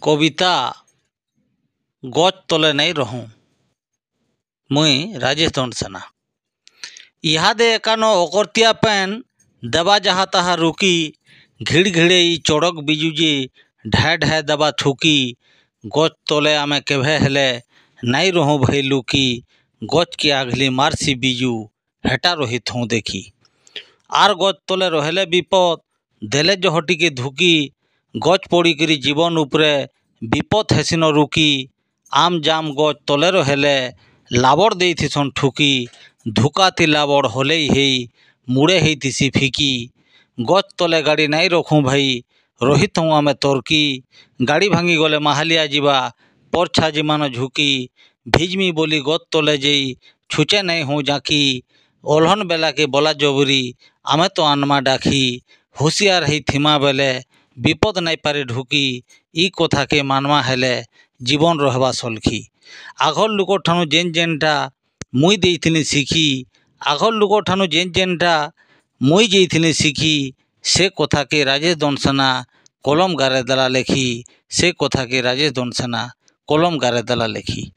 कविता गच तले नहीं रहूँ मुई राजेश दंडसेना। इहादे एकानो अकर्तिया पेन देवा जहा ताहा रुकी घिड़ घिड़े चड़क बिजुजी ढाए ढाए देवा थुकी गच तले आमे केभे हेले नहीं रहूँ भाई लुकी गच की आगली मारसी बिजू हेटा रहित हूँ देखी। आर गच तले रहले विपद देले जहटी के धुकी गच पड़िकी जीवन उपरे विपद हेसिन रुकी आम जाम गच तले रहले लाबड़ देइथिसन ठुकी धुकाती लाबड़ होले ही मुड़े हेतिसी फिकी गच तले गाड़ी नहीं रखूँ भाई रहित हूँ आमे तर्की गाड़ी भांगी गले माहालिया जीवा पर छाजी मान झुकी भिजमी बोली गच तले जेई छुचे नहीं हूँ जाकी ओल्हन बेला के बोला जबरी आमे तो आनमा डाकी हुशियार ही थिमा बेले विपद नहीं पारे ढुकी ई कथा के मानवा हेले जीवन रहबा सलखी। आघर लोक ठानु जेन जेनटा मुई देइथिनी शिखी आघर लोक ठानु जेन जेनटा मुई जेइथिनी शिखी से कथा के राजेश दंडसेना कलम गारे देला लेखी से कथा के राजेश दंडसेना कलम गारे देला लेखी।